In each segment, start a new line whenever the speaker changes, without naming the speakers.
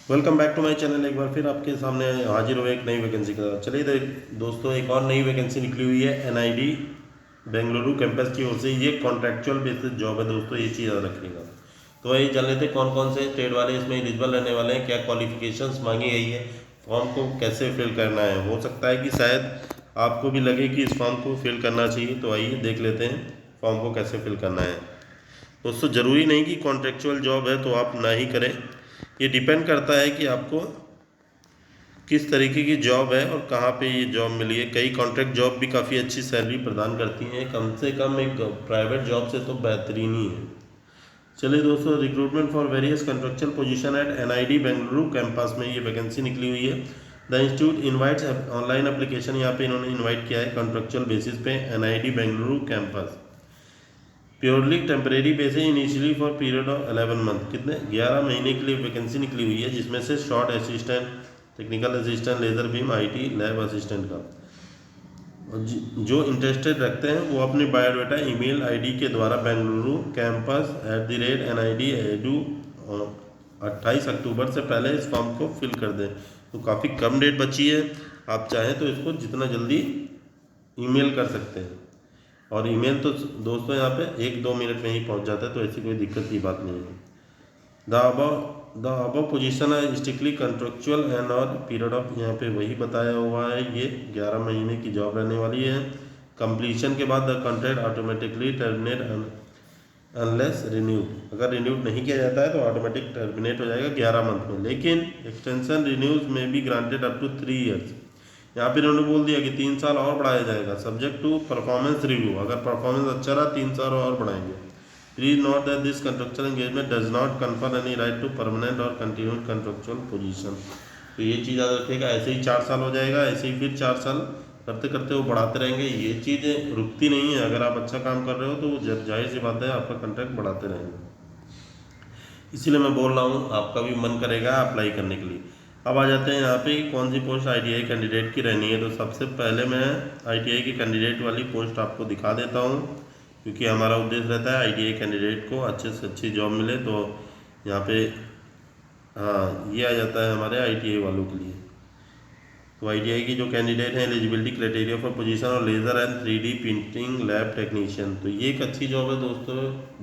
Welcome back to my channel. एक बार फिर आपके सामने हाजिर हुए एक नई वैकेंसी का। चलिए दोस्तों, एक और नई वैकेंसी निकली हुई है एनआईडी बेंगलुरु कैंपस की ओर से। ये कॉन्ट्रैक्चुअल बेसिस जॉब है दोस्तों, ये चीज़ याद रखिएगा। तो वही जान लेते कौन कौन से ट्रेड वाले इसमें एलिजिबल रहने वाले हैं, क्या क्वालिफिकेशंस मांगी गई है, फॉर्म को कैसे फिल करना है। हो सकता है कि शायद आपको भी लगे कि इस फॉर्म को फिल करना चाहिए, तो आइए देख लेते हैं फॉर्म को कैसे फिल करना है। दोस्तों, ज़रूरी नहीं कि कॉन्ट्रैक्चुअल जॉब है तो आप ना ही करें। ये डिपेंड करता है कि आपको किस तरीके की जॉब है और कहाँ पे ये जॉब मिली है। कई कॉन्ट्रैक्ट जॉब भी काफ़ी अच्छी सैलरी प्रदान करती हैं, कम से कम एक प्राइवेट जॉब से तो बेहतरीन ही है। चलिए दोस्तों, recruitment for various contractual position at NID Bengaluru campus में ये वैकेंसी निकली हुई है। The institute invites online application, यहाँ पे इन्होंने इन्वाइट किया है कॉन्ट्रेक्चुअल बेसिस पे NID Bengaluru campus. Purely temporary basis initially for period of 11 month, कितने 11 महीने के लिए वैकेंसी निकली हुई है, जिसमें से short assistant, technical assistant, laser beam, IT lab assistant का। और जो इंटरेस्टेड रखते हैं वो अपने बायोडाटा ईमेल आईडी के द्वारा बेंगलुरु कैंपस @NID edu 28 अक्टूबर से पहले इस फॉर्म को फिल कर दें। तो काफ़ी कम डेट बची है, आप चाहें तो इसको जितना जल्दी ईमेल कर सकते हैं। और ईमेल तो दोस्तों यहाँ पे 1-2 मिनट में ही पहुँच जाता है, तो ऐसी कोई दिक्कत की बात नहीं है। द अबव पोजीशन है स्ट्रिक्टली कंट्रेक्चुअल एंड और पीरियड ऑफ, यहाँ पे वही बताया हुआ है, ये 11 महीने की जॉब रहने वाली है। कंप्लीशन के बाद the contract automatically terminate unless renewed, अगर रिन्यूड नहीं किया जाता है तो ऑटोमेटिक टर्मिनेट हो जाएगा 11 मंथ में। लेकिन extension renews may be granted up to 3 years. यहाँ पे इन्होंने बोल दिया कि 3 साल और बढ़ाया जाएगा, सब्जेक्ट टू परफॉर्मेंस रिव्यू। अगर परफॉर्मेंस अच्छा रहा 3 साल और बढ़ाएंगे। Please note that this contractual engagement does not confer any right to permanent or continued contractual position. तो ये चीज़ याद रखिएगा, ऐसे ही 4 साल हो जाएगा, ऐसे ही फिर 4 साल करते करते वो बढ़ाते रहेंगे। ये चीज़ें रुकती नहीं है, अगर आप अच्छा काम कर रहे हो तो जाहिर सी बात है आपका कंट्रैक्ट बढ़ाते रहेंगे। इसीलिए मैं बोल रहा हूँ, आपका भी मन करेगा अप्लाई करने के लिए। अब आ जाते हैं यहाँ पे कौन सी पोस्ट आईटीआई कैंडिडेट की रहनी है। तो सबसे पहले मैं आईटीआई की कैंडिडेट वाली पोस्ट आपको दिखा देता हूँ, क्योंकि हमारा उद्देश्य रहता है आईटीआई कैंडिडेट को अच्छे से अच्छी जॉब मिले। तो यहाँ पे हाँ, ये आ जाता है हमारे आईटीआई वालों के लिए। तो आईटीआई की जो कैंडिडेट हैं, एलिजिबिलिटी क्राइटेरिया फॉर पोजीशन और laser and 3D printing lab technician. तो ये एक अच्छी जॉब है दोस्तों,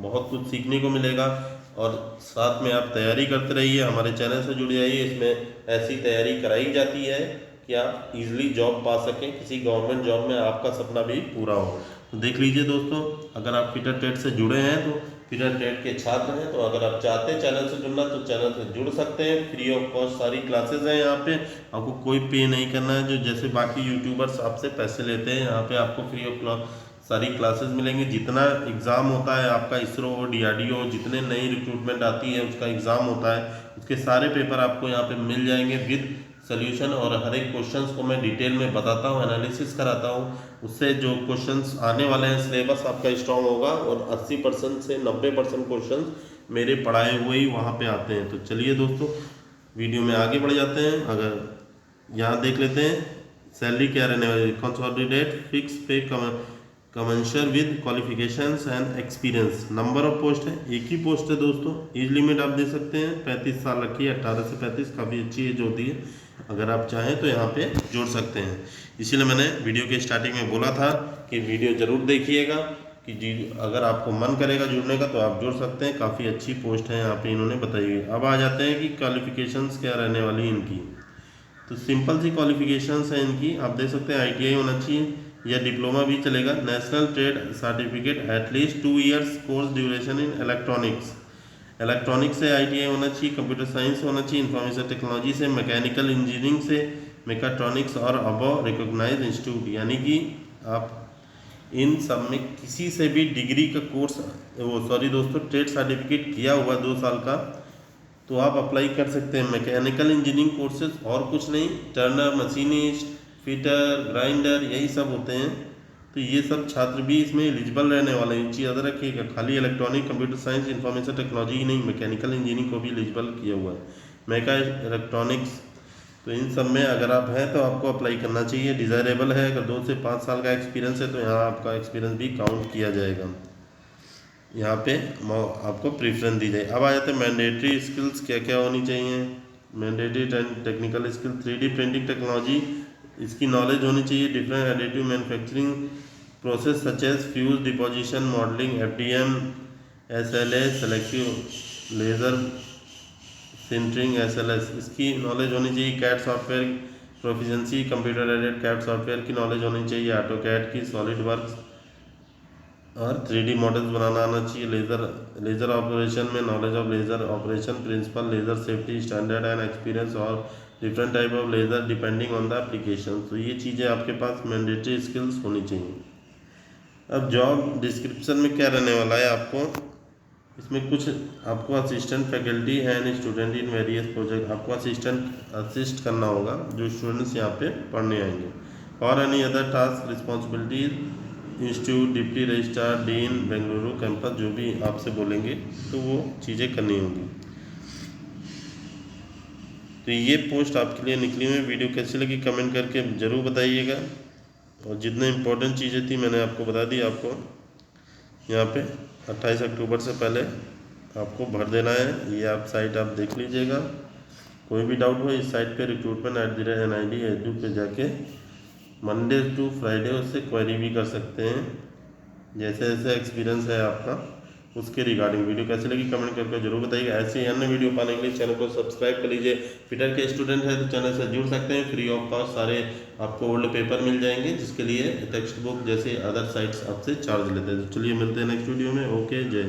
बहुत कुछ सीखने को मिलेगा। और साथ में आप तैयारी करते रहिए, हमारे चैनल से जुड़ जाइए। इसमें ऐसी तैयारी कराई जाती है कि आप इजीली जॉब पा सकें, किसी गवर्नमेंट जॉब में आपका सपना भी पूरा हो। तो देख लीजिए दोस्तों, अगर आप फिटर टेट से जुड़े हैं तो फिटर टेट के छात्र हैं, तो अगर आप चाहते हैं चैनल से जुड़ना तो चैनल से जुड़ सकते हैं। फ्री ऑफ कॉस्ट सारी क्लासेस हैं यहाँ पे, आपको कोई पे नहीं करना है। जो जैसे बाकी यूट्यूबर्स आपसे पैसे लेते हैं, यहाँ पे आपको फ्री ऑफ सारी क्लासेस मिलेंगी। जितना एग्ज़ाम होता है आपका इसरो DRDO, जितने नई रिक्रूटमेंट आती है उसका एग्ज़ाम होता है, उसके सारे पेपर आपको यहाँ पे मिल जाएंगे विद सोल्यूशन। और हर एक क्वेश्चंस को मैं डिटेल में बताता हूँ, एनालिसिस कराता हूँ। उससे जो क्वेश्चंस आने वाले हैं, सिलेबस आपका स्ट्रॉन्ग होगा। और 80% से 90% क्वेश्चंस मेरे पढ़ाए हुए ही वहाँ पे आते हैं। तो चलिए दोस्तों, वीडियो में आगे बढ़ जाते हैं। अगर यहाँ देख लेते हैं सैलरी क्या रहने वाली है। Consolidate fix pay commensurate with qualifications and experience. Number of post है, एक ही पोस्ट है दोस्तों। एज लिमिट आप दे सकते हैं 35 साल रखी है, 18 से 35 काफ़ी अच्छी एज होती है। अगर आप चाहें तो यहाँ पे जोड़ सकते हैं। इसीलिए मैंने वीडियो के स्टार्टिंग में बोला था कि वीडियो ज़रूर देखिएगा, कि जी अगर आपको मन करेगा जुड़ने का तो आप जुड़ सकते हैं। काफ़ी अच्छी पोस्ट है यहाँ पे इन्होंने बताई है। अब आ जाते हैं कि क्वालिफिकेशंस क्या रहने वाली इनकी। तो सिंपल सी क्वालिफिकेशंस हैं इनकी, आप देख सकते हैं आईटीआई होना चाहिए या डिप्लोमा भी चलेगा। National trade certificate, at least 2 years course duration in electronics. Electronics से आईटीआई होना चाहिए, कंप्यूटर साइंस होना चाहिए, इंफॉर्मेशन टेक्नोलॉजी से, मैकेनिकल इंजीनियरिंग से, मेकाट्रॉनिक्स और अबव रिकॉग्नाइज्ड इंस्टीट्यूट। यानी कि आप इन सब में किसी से भी डिग्री का कोर्स, दोस्तों ट्रेड सर्टिफिकेट किया हुआ 2 साल का, तो आप अप्लाई कर सकते हैं। मैकेनिकल इंजीनियरिंग कोर्सेज और कुछ नहीं, टर्नर, मशीनिस्ट, फिटर, ग्राइंडर, यही सब होते हैं। तो ये सब छात्र भी इसमें एलिजिबल रहने वाले हैं। चीज़ याद रखिएगा, खाली electronic, computer science, information technology ही नहीं, मैकेनिकल इंजीनियरिंग को भी एलिजिबल किया हुआ है, मैका इलेक्ट्रॉनिक्स। तो इन सब में अगर आप हैं तो आपको अप्लाई करना चाहिए। डिज़ायरेबल है, अगर 2 से 5 साल का एक्सपीरियंस है तो यहाँ आपका एक्सपीरियंस भी काउंट किया जाएगा, यहाँ पे आपको प्रेफरेंस दी जाए। अब आ जाते हैं मैंडेटरी स्किल्स क्या क्या होनी चाहिए। Mandatory technical skill 3D printing technology, इसकी नॉलेज होनी चाहिए। Different additive manufacturing process such as fuse deposition modeling FDM SLA selective laser sintering SLS, इसकी नॉलेज होनी चाहिए। CAD software proficiency, computer aided CAD software की नॉलेज होनी चाहिए। AutoCAD की, सॉलिड वर्क्स और 3D मॉडल्स बनाना आना चाहिए। लेज़र ऑपरेशन में knowledge of laser operation principle, laser safety standard and experience और different type of laser depending on the application. तो ये चीज़ें आपके पास मैंडेटरी स्किल्स होनी चाहिए। अब जॉब डिस्क्रिप्शन में क्या रहने वाला है आपको, इसमें कुछ आपको assistant faculty and student in various project, आपको असिस्ट करना होगा जो स्टूडेंट्स यहाँ पे पढ़ने आएंगे। और any other task responsibility institute deputy registrar dean Bengaluru campus जो भी आपसे बोलेंगे तो वो चीज़ें करनी होंगी। तो ये पोस्ट आपके लिए निकली हुई। वीडियो कैसी लगी कमेंट करके ज़रूर बताइएगा। और जितने इम्पोर्टेंट चीज़ें थी मैंने आपको बता दी। आपको यहाँ पे 28 अक्टूबर से पहले आपको भर देना है। ये आप साइट आप देख लीजिएगा। कोई भी डाउट हो इस साइट पे recruitment@NID.edu पे जाके मंडे टू फ्राइडे उससे क्वेरी भी कर सकते हैं, जैसे जैसे एक्सपीरियंस है आपका उसके रिगार्डिंग। वीडियो कैसी लगी कमेंट करके जरूर बताइएगा। ऐसे ही अन्य वीडियो पाने के लिए चैनल को सब्सक्राइब कर लीजिए। ट्विटर के स्टूडेंट है तो चैनल से जुड़ सकते हैं। फ्री ऑफ कॉस्ट सारे आपको ओल्ड पेपर मिल जाएंगे, जिसके लिए टेक्स्ट बुक जैसे अदर साइट्स आपसे चार्ज लेते हैं। तो चलिए मिलते हैं नेक्स्ट वीडियो में। ओके, जय।